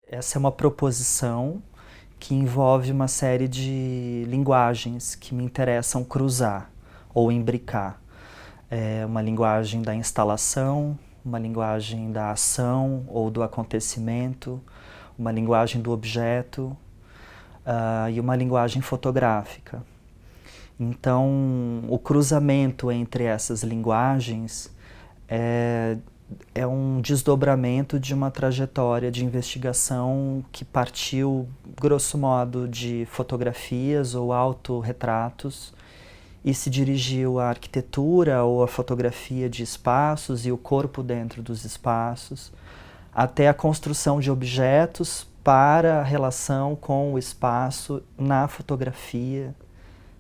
Essa é uma proposição que envolve uma série de linguagens que me interessam cruzar ou imbricar. É uma linguagem da instalação, uma linguagem da ação ou do acontecimento, uma linguagem do objeto, e uma linguagem fotográfica. Então, o cruzamento entre essas linguagens é um desdobramento de uma trajetória de investigação que partiu, grosso modo, de fotografias ou autorretratos e se dirigiu à arquitetura ou à fotografia de espaços e o corpo dentro dos espaços, até a construção de objetos para a relação com o espaço na fotografia,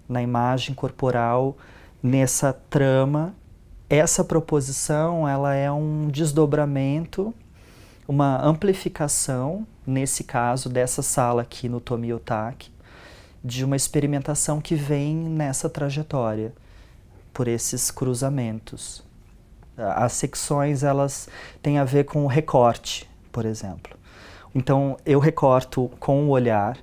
na imagem corporal, nessa trama. Essa proposição, ela é um desdobramento, uma amplificação, nesse caso, dessa sala aqui no Tomiotaki, de uma experimentação que vem nessa trajetória, por esses cruzamentos. As secções, elas têm a ver com o recorte, por exemplo. Então, eu recorto com o olhar.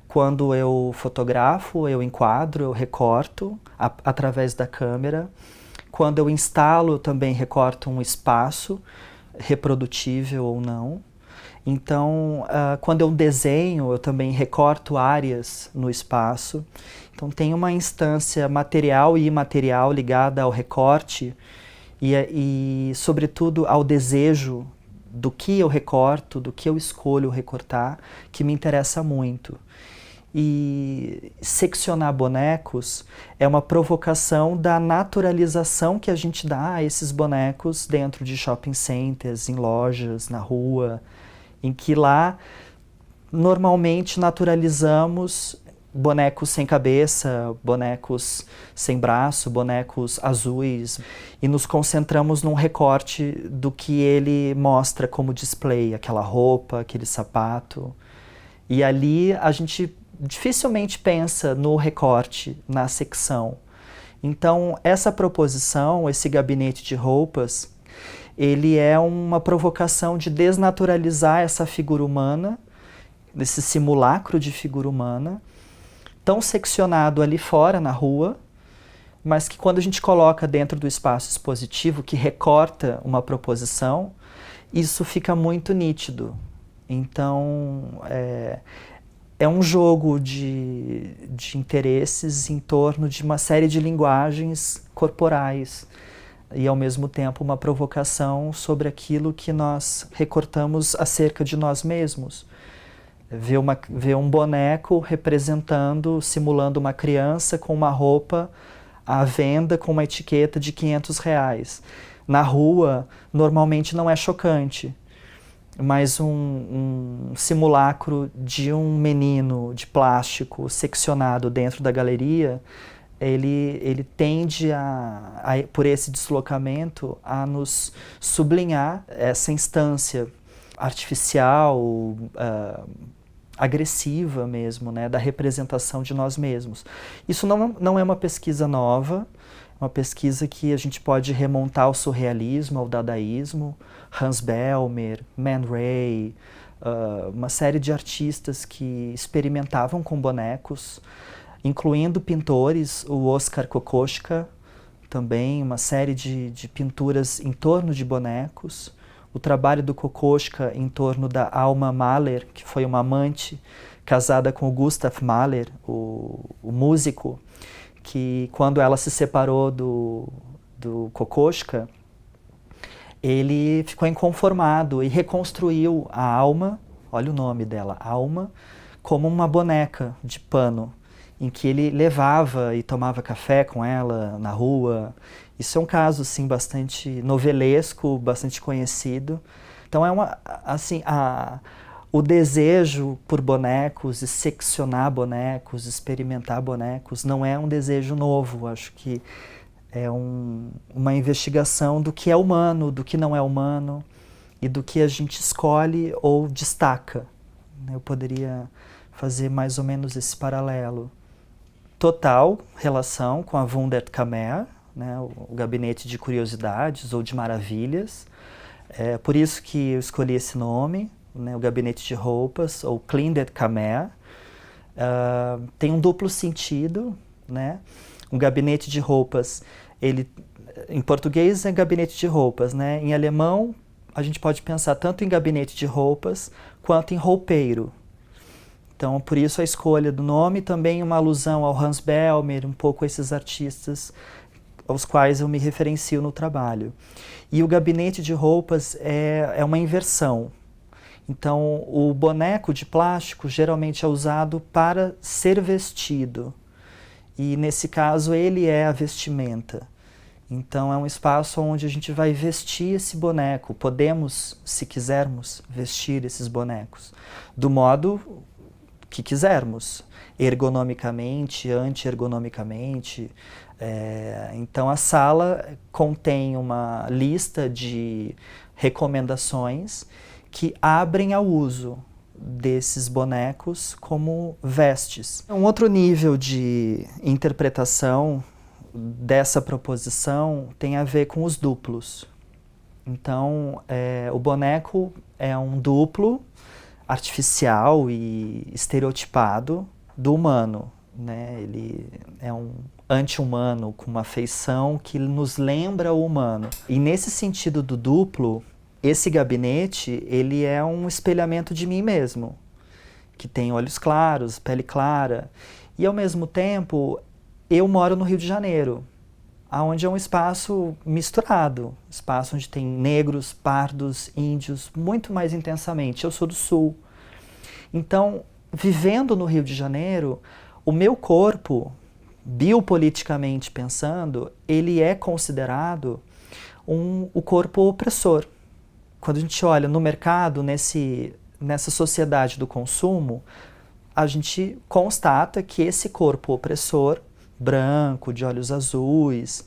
Quando eu fotografo, eu enquadro, eu recorto através da câmera. Quando eu instalo, eu também recorto um espaço, reprodutível ou não. Então, quando eu desenho, eu também recorto áreas no espaço. Então, tem uma instância material e imaterial ligada ao recorte e, sobretudo, ao desejo do que eu recorto, do que eu escolho recortar, que me interessa muito. E seccionar bonecos é uma provocação da naturalização que a gente dá a esses bonecos dentro de shopping centers, em lojas, na rua, em que lá normalmente naturalizamos bonecos sem cabeça, bonecos sem braço, bonecos azuis, e nos concentramos num recorte do que ele mostra como display, aquela roupa, aquele sapato. E ali a gente dificilmente pensa no recorte, na secção. Então, essa proposição, esse gabinete de roupas, ele é uma provocação de desnaturalizar essa figura humana, esse simulacro de figura humana, tão seccionado ali fora, na rua, mas que quando a gente coloca dentro do espaço expositivo, que recorta uma proposição, isso fica muito nítido. Então, é um jogo de interesses em torno de uma série de linguagens corporais e, ao mesmo tempo, uma provocação sobre aquilo que nós recortamos acerca de nós mesmos. Ver um boneco representando, simulando uma criança com uma roupa à venda com uma etiqueta de R$ 500. Na rua, normalmente não é chocante, mas um simulacro de um menino de plástico seccionado dentro da galeria, ele tende, por esse deslocamento, a nos sublinhar essa instância artificial, agressiva mesmo, né, da representação de nós mesmos. Isso não é uma pesquisa nova, é uma pesquisa que a gente pode remontar ao surrealismo, ao dadaísmo, Hans Belmer, Man Ray, uma série de artistas que experimentavam com bonecos, incluindo pintores, o Oskar Kokoschka, também uma série de pinturas em torno de bonecos. O trabalho do Kokoschka em torno da Alma Mahler, que foi uma amante casada com o Gustav Mahler, o músico, que quando ela se separou do Kokoschka, ele ficou inconformado e reconstruiu a Alma, olha o nome dela, Alma, como uma boneca de pano, em que ele levava e tomava café com ela na rua. Isso é um caso assim, bastante novelesco, bastante conhecido. Então o desejo por bonecos e seccionar bonecos, experimentar bonecos, não é um desejo novo. Acho que é uma investigação do que é humano, do que não é humano e do que a gente escolhe ou destaca. Eu poderia fazer mais ou menos esse paralelo. Total relação com a Wunderkammer, né, o gabinete de curiosidades ou de maravilhas. É por isso que eu escolhi esse nome, né, o gabinete de roupas, ou Kleidet Kammer, tem um duplo sentido, né? Um gabinete de roupas, ele, em português é gabinete de roupas, né? Em alemão, a gente pode pensar tanto em gabinete de roupas quanto em roupeiro. Então, por isso a escolha do nome, também uma alusão ao Hans Bellmer, um pouco esses artistas aos quais eu me referencio no trabalho. E o gabinete de roupas é uma inversão. Então, o boneco de plástico geralmente é usado para ser vestido. E, nesse caso, ele é a vestimenta. Então, é um espaço onde a gente vai vestir esse boneco. Podemos, se quisermos, vestir esses bonecos do modo que quisermos, ergonomicamente, anti-ergonomicamente. Então, a sala contém uma lista de recomendações que abrem ao uso desses bonecos como vestes. Um outro nível de interpretação dessa proposição tem a ver com os duplos. Então, o boneco é um duplo artificial e estereotipado do humano, né? Ele é um anti-humano com uma feição que nos lembra o humano. E nesse sentido do duplo, esse gabinete, ele é um espelhamento de mim mesmo, que tem olhos claros, pele clara, e ao mesmo tempo eu moro no Rio de Janeiro, onde é um espaço misturado, espaço onde tem negros, pardos, índios, muito mais intensamente. Eu sou do Sul. Então, vivendo no Rio de Janeiro, o meu corpo, biopoliticamente pensando, ele é considerado o corpo opressor. Quando a gente olha no mercado, nessa sociedade do consumo, a gente constata que esse corpo opressor, branco, de olhos azuis,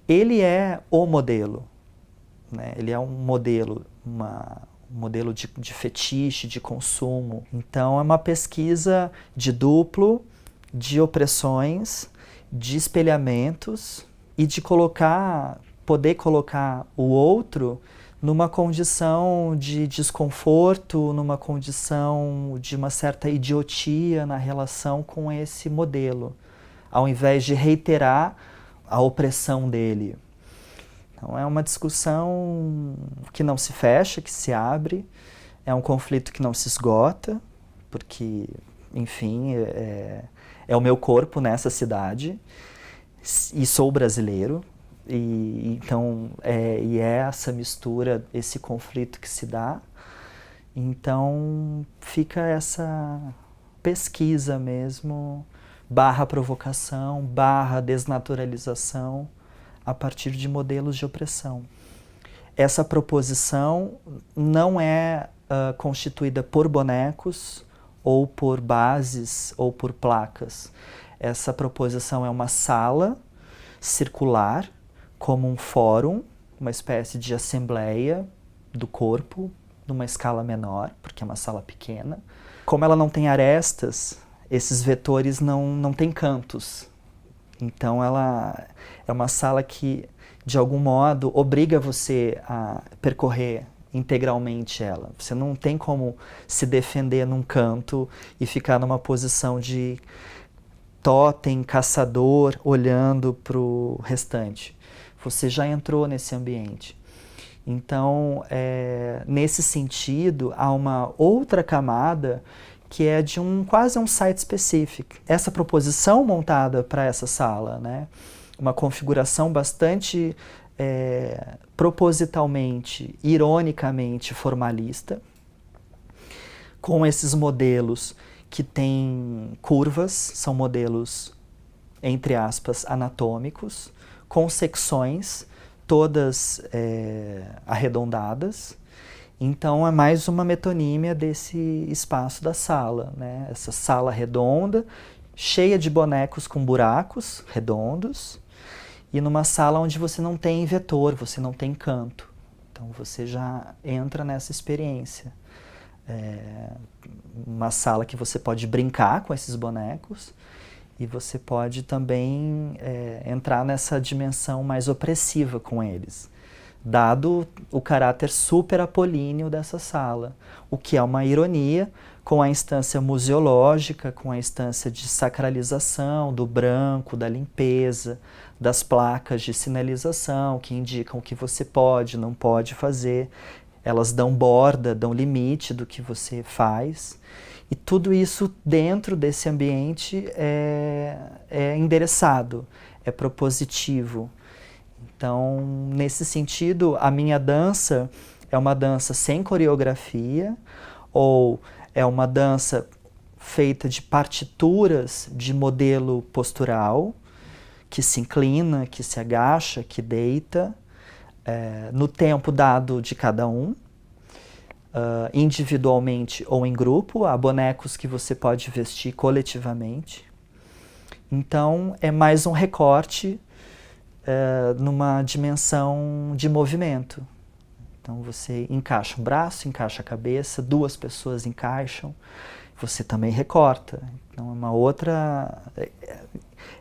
ele é o modelo, né? Ele é um modelo, um modelo de fetiche, de consumo. Então é uma pesquisa de duplo, de opressões, de espelhamentos e de poder colocar o outro numa condição de desconforto, numa condição de uma certa idiotia na relação com esse modelo, ao invés de reiterar a opressão dele. Então é uma discussão que não se fecha, que se abre, é um conflito que não se esgota, porque, enfim, é o meu corpo nessa cidade, e sou brasileiro, então é essa mistura, esse conflito que se dá. Então fica essa pesquisa mesmo, barra provocação, barra desnaturalização, a partir de modelos de opressão. Essa proposição não é constituída por bonecos, ou por bases, ou por placas. Essa proposição é uma sala circular, como um fórum, uma espécie de assembleia do corpo, numa escala menor, porque é uma sala pequena. Como ela não tem arestas, esses vetores não têm cantos. Então ela é uma sala que, de algum modo, obriga você a percorrer integralmente ela. Você não tem como se defender num canto e ficar numa posição de totem, caçador, olhando para o restante. Você já entrou nesse ambiente. Então, nesse sentido, há uma outra camada que é de quase um site specific. Essa proposição montada para essa sala, né? Uma configuração bastante propositalmente, ironicamente formalista, com esses modelos que têm curvas, são modelos, entre aspas, anatômicos, com secções, todas arredondadas. Então é mais uma metonímia desse espaço da sala, né? Essa sala redonda, cheia de bonecos com buracos redondos, e numa sala onde você não tem vetor, você não tem canto. Então você já entra nessa experiência. Uma sala que você pode brincar com esses bonecos, e você pode também entrar nessa dimensão mais opressiva com eles. dado o caráter super apolíneo dessa sala, o que é uma ironia com a instância museológica, com a instância de sacralização do branco, da limpeza, das placas de sinalização que indicam o que você pode, não pode fazer. Elas dão borda, dão limite do que você faz. E tudo isso dentro desse ambiente é endereçado, é propositivo. Então, nesse sentido, a minha dança é uma dança sem coreografia, ou é uma dança feita de partituras de modelo postural, que se inclina, que se agacha, que deita, no tempo dado de cada um, individualmente ou em grupo. Há bonecos que você pode vestir coletivamente. Então, é mais um recorte numa dimensão de movimento. Então você encaixa um braço, encaixa a cabeça, duas pessoas encaixam, você também recorta. Então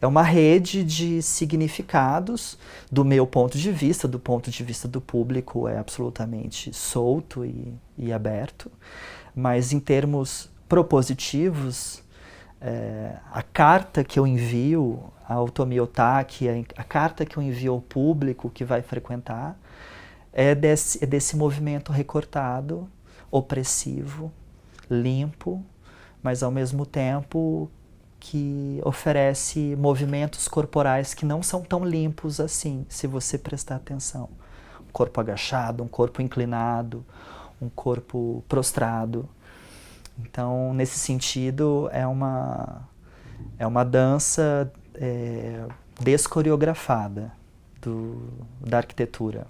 é uma rede de significados do meu ponto de vista, do ponto de vista do público é absolutamente solto e aberto, mas em termos propositivos, a carta que eu envio ao Tomi Otaki, a carta que eu envio ao público que vai frequentar, é desse movimento recortado, opressivo, limpo, mas ao mesmo tempo que oferece movimentos corporais que não são tão limpos assim, se você prestar atenção. Um corpo agachado, um corpo inclinado, um corpo prostrado. Então, nesse sentido, é uma dança descoreografada da arquitetura.